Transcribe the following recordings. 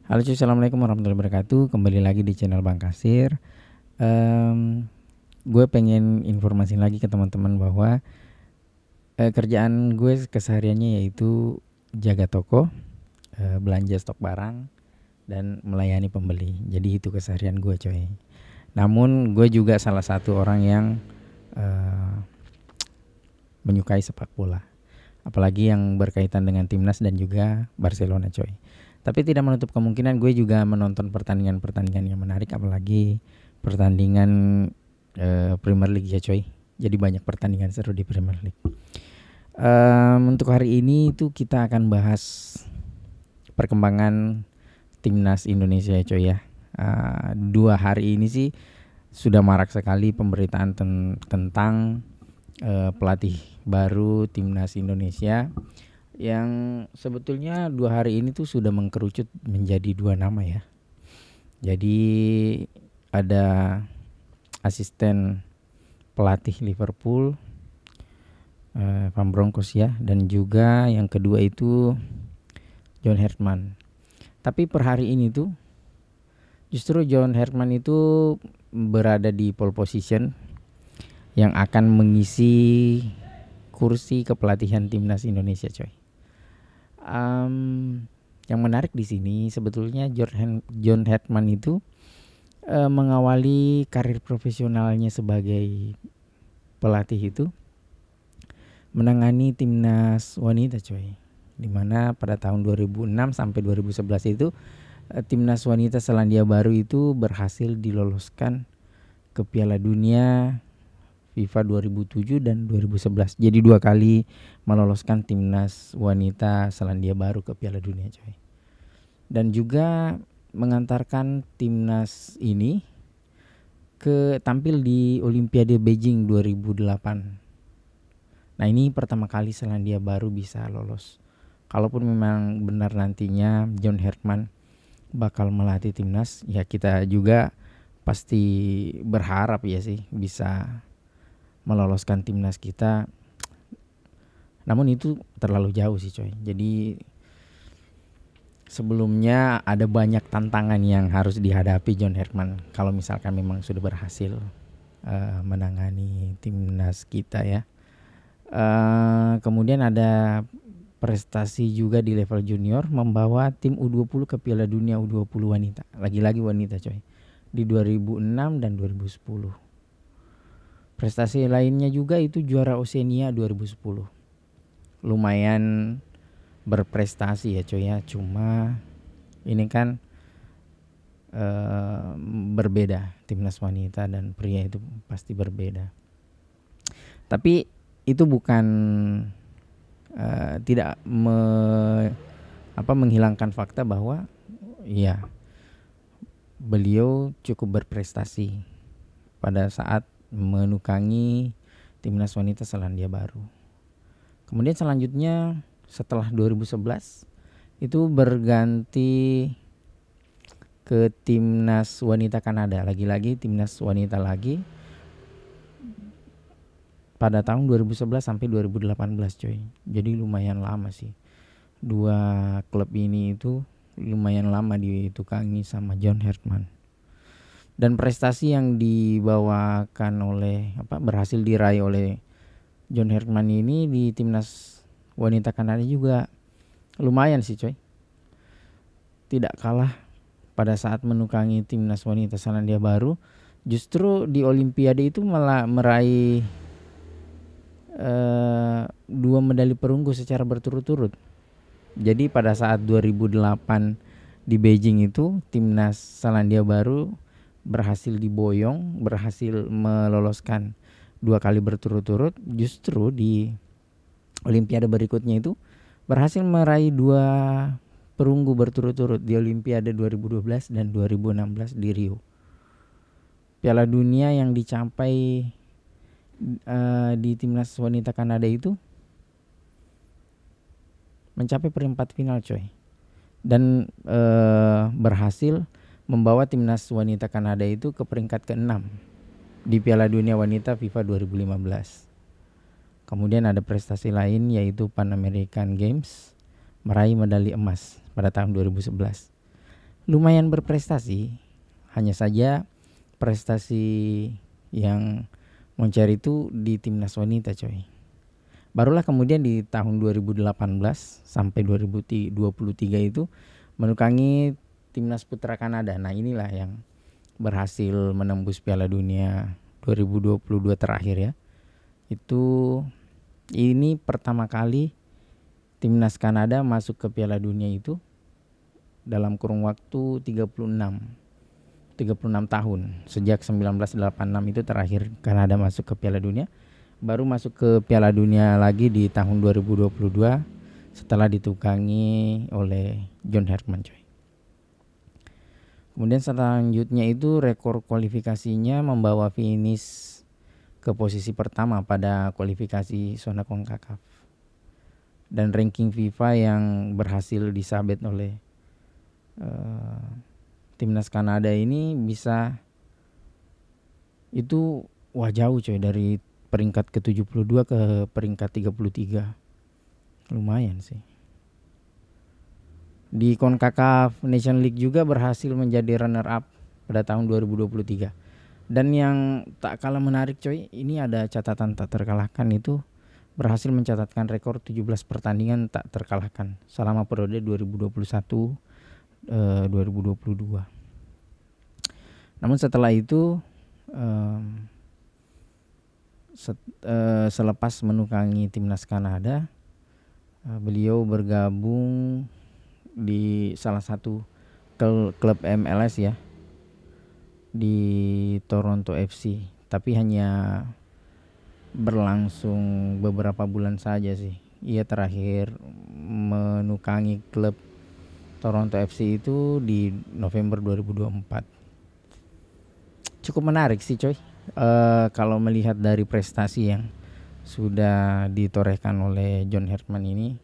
Halo cuy, assalamualaikum warahmatullahi wabarakatuh. Kembali lagi di channel Bang Kasir. Gue pengen informasi lagi ke teman-teman bahwa kerjaan gue kesehariannya yaitu jaga toko, belanja stok barang, dan melayani pembeli. Jadi itu keseharian gue coy. Namun gue juga salah satu orang yang menyukai sepak bola, apalagi yang berkaitan dengan timnas dan juga Barcelona coy. Tapi tidak menutup kemungkinan gue juga menonton pertandingan-pertandingan yang menarik, apalagi pertandingan Premier League ya coy. Jadi banyak pertandingan seru di Premier League. Untuk hari ini itu kita akan bahas perkembangan timnas Indonesia ya coy ya. 2 hari ini sih sudah marak sekali pemberitaan tentang pelatih baru timnas Indonesia, yang sebetulnya 2 hari ini tuh sudah mengkerucut menjadi 2 nama ya. Jadi ada asisten pelatih Liverpool, Van Bronckhorst ya, dan juga yang kedua itu John Herman. Tapi per hari ini tuh justru John Herman itu berada di pole position yang akan mengisi kursi kepelatihan timnas Indonesia coy. Yang menarik di sini sebetulnya John Herman itu mengawali karir profesionalnya sebagai pelatih itu menangani timnas wanita coy, dimana pada tahun 2006 sampai 2011 itu timnas wanita Selandia Baru itu berhasil diloloskan ke Piala Dunia FIFA 2007 dan 2011. Jadi 2 kali meloloskan timnas wanita Selandia Baru ke Piala Dunia coy. Dan juga mengantarkan timnas ini ke tampil di Olimpiade Beijing 2008. Nah, ini pertama kali Selandia Baru bisa lolos. Kalaupun memang benar nantinya John Herman bakal melatih timnas, ya kita juga pasti berharap ya sih bisa meloloskan timnas kita. Namun itu terlalu jauh sih coy. Jadi sebelumnya ada banyak tantangan yang harus dihadapi John Herman kalau misalkan memang sudah berhasil menangani timnas kita ya. Kemudian ada prestasi juga di level junior, membawa tim U20 ke Piala Dunia U20 wanita. Lagi-lagi wanita coy, di 2006 dan 2010. Prestasi lainnya juga itu juara Oceania 2010. Lumayan berprestasi ya coy ya. Cuma ini kan berbeda, timnas wanita dan pria itu pasti berbeda. Tapi itu bukan tidak menghilangkan fakta bahwa ya beliau cukup berprestasi pada saat menukangi timnas wanita Selandia Baru. Kemudian selanjutnya setelah 2011 itu berganti ke timnas wanita Kanada, lagi-lagi timnas wanita lagi pada tahun 2011 sampai 2018 coy. Jadi lumayan lama sih. 2 klub ini itu lumayan lama ditukangi sama John Herman. Dan prestasi yang dibawakan oleh berhasil diraih oleh John Herman ini di timnas wanita Kanada juga lumayan sih coy. Tidak kalah pada saat menukangi timnas wanita Selandia Baru, justru di Olimpiade itu malah meraih 2 medali perunggu secara berturut-turut. Jadi pada saat 2008 di Beijing itu timnas Selandia Baru berhasil diboyong, berhasil meloloskan 2 kali berturut-turut. Justru di Olimpiade berikutnya itu berhasil meraih 2 perunggu berturut-turut di Olimpiade 2012 dan 2016 di Rio. Piala Dunia yang dicapai di timnas wanita Kanada itu mencapai perempat final coy. Dan berhasil membawa timnas wanita Kanada itu ke peringkat ke-6 di Piala Dunia Wanita FIFA 2015. Kemudian ada prestasi lain yaitu Pan American Games, meraih medali emas pada tahun 2011. lumayan berprestasi. Hanya saja prestasi yang moncer itu di timnas wanita coy. Barulah kemudian di tahun 2018 sampai 2023 itu menukangi timnas putra Kanada. Nah inilah yang berhasil menembus Piala Dunia 2022 terakhir ya. Ini pertama kali timnas Kanada masuk ke Piala Dunia itu dalam kurun waktu 36 tahun. Sejak 1986 itu terakhir Kanada masuk ke Piala Dunia. Baru masuk ke Piala Dunia lagi di tahun 2022 setelah ditukangi oleh John Herman coy. Kemudian selanjutnya itu rekor kualifikasinya membawa finish ke posisi pertama pada kualifikasi zona CONCACAF. Dan ranking FIFA yang berhasil disabet oleh timnas Kanada ini bisa itu jauh coy, dari peringkat ke-72 ke peringkat 33. Lumayan sih. Di CONCACAF Nation League juga berhasil menjadi runner up pada tahun 2023. Dan yang tak kalah menarik coy, ini ada catatan tak terkalahkan, itu berhasil mencatatkan rekor 17 pertandingan tak terkalahkan selama periode 2021-2022. Namun setelah itu selepas menukangi timnas Kanada, beliau bergabung di salah satu klub MLS ya, di Toronto FC. Tapi hanya berlangsung beberapa bulan saja sih. Ia terakhir menukangi klub Toronto FC itu di November 2024. Cukup menarik sih coy. Kalau melihat dari prestasi yang sudah ditorehkan oleh John Herman ini,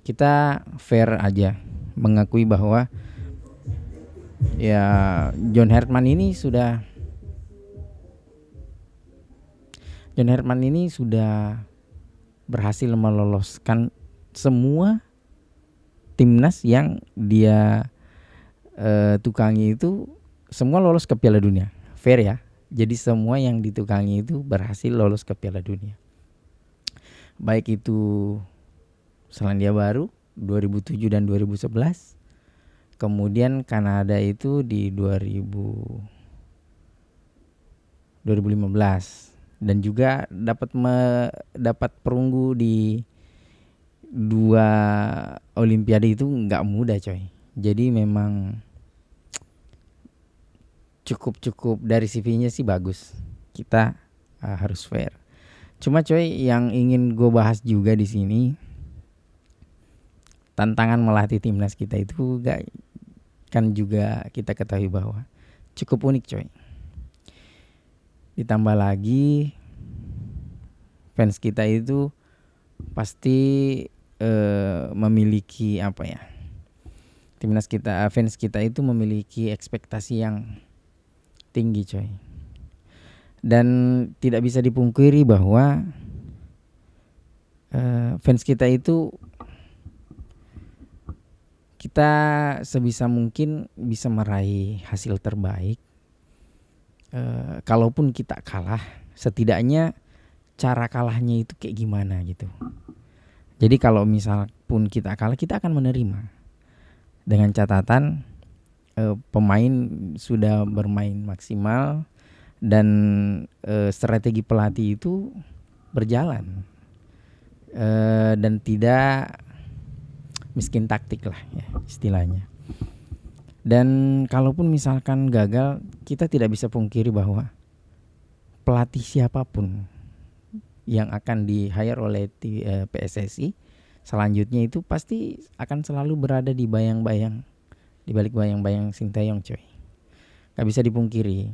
kita fair aja mengakui bahwa ya John Herman ini sudah berhasil meloloskan semua timnas yang dia tukangi itu, semua lolos ke Piala Dunia. Fair ya. Jadi semua yang ditukangi itu berhasil lolos ke Piala Dunia. Baik itu Selandia Baru 2007 dan 2011. Kemudian Kanada itu di 2015 dan juga dapat perunggu di 2 Olimpiade itu nggak mudah coy. Jadi memang cukup dari CV-nya sih bagus. Kita harus fair. Cuma coy, yang ingin gue bahas juga di sini, tantangan melatih timnas kita itu kan juga kita ketahui bahwa cukup unik coy. Ditambah lagi fans kita itu pasti memiliki fans kita itu memiliki ekspektasi yang tinggi coy. Dan tidak bisa dipungkiri bahwa fans kita itu, kita sebisa mungkin bisa meraih hasil terbaik. Kalaupun kita kalah, setidaknya cara kalahnya itu kayak gimana gitu. Jadi kalau misal pun kita kalah, kita akan menerima dengan catatan pemain sudah bermain maksimal dan strategi pelatih itu berjalan dan tidak miskin taktik lah ya istilahnya. Dan kalaupun misalkan gagal, kita tidak bisa pungkiri bahwa pelatih siapapun yang akan di-hire oleh PSSI selanjutnya itu pasti akan selalu berada di balik bayang-bayang Sintayong coy. Gak bisa dipungkiri,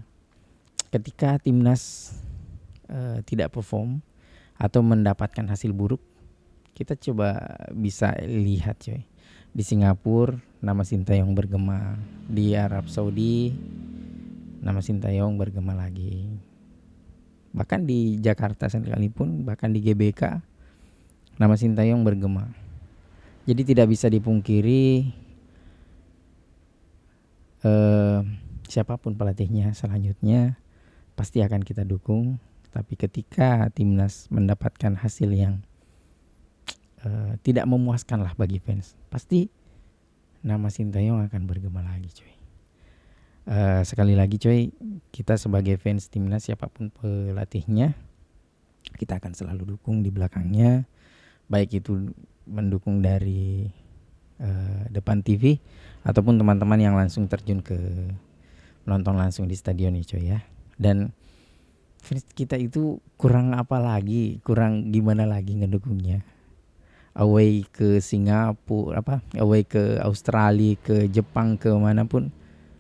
ketika timnas tidak perform atau mendapatkan hasil buruk, kita coba bisa lihat coy. Di Singapura nama Sintayong bergema, di Arab Saudi nama Sintayong bergema lagi. Bahkan di Jakarta sekalipun, bahkan di GBK nama Sintayong bergema. Jadi tidak bisa dipungkiri siapapun pelatihnya selanjutnya pasti akan kita dukung. Tapi ketika timnas mendapatkan hasil yang tidak memuaskan lah bagi fans, pasti nama Sintayong akan bergema lagi coy. Sekali lagi coy, kita sebagai fans timnas siapapun pelatihnya, kita akan selalu dukung di belakangnya, baik itu mendukung dari depan TV ataupun teman-teman yang langsung terjun ke nonton langsung di stadion nih coy ya. Dan fans kita itu kurang apa lagi, kurang gimana lagi ngedukungnya. Away ke Singapura, away ke Australia, ke Jepang, ke manapun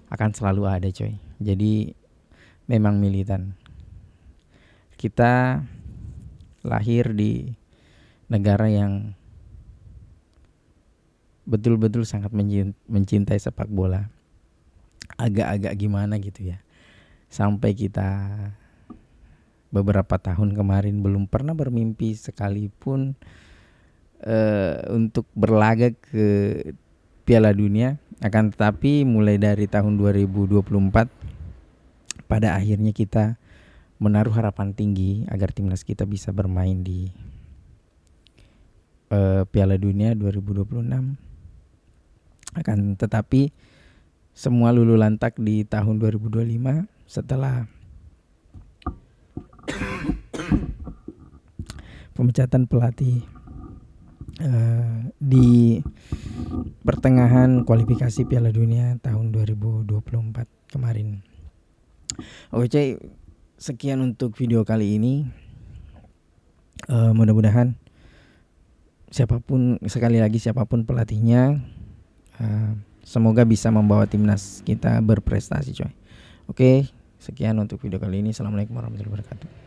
akan selalu ada coy. Jadi memang militan. Kita lahir di negara yang betul-betul sangat mencintai sepak bola. Agak-agak gimana gitu ya. Sampai kita beberapa tahun kemarin belum pernah bermimpi sekalipun untuk berlaga ke Piala Dunia. Akan tetapi mulai dari tahun 2024 pada akhirnya kita menaruh harapan tinggi agar timnas kita bisa bermain di Piala Dunia 2026. Akan tetapi semua lulu lantak di tahun 2025 setelah pemecatan pelatih di pertengahan kualifikasi Piala Dunia tahun 2024 kemarin. Oke, sekian untuk video kali ini. Mudah-mudahan siapapun pelatihnya, semoga bisa membawa timnas kita berprestasi coy. Oke, sekian untuk video kali ini. Assalamualaikum warahmatullahi wabarakatuh.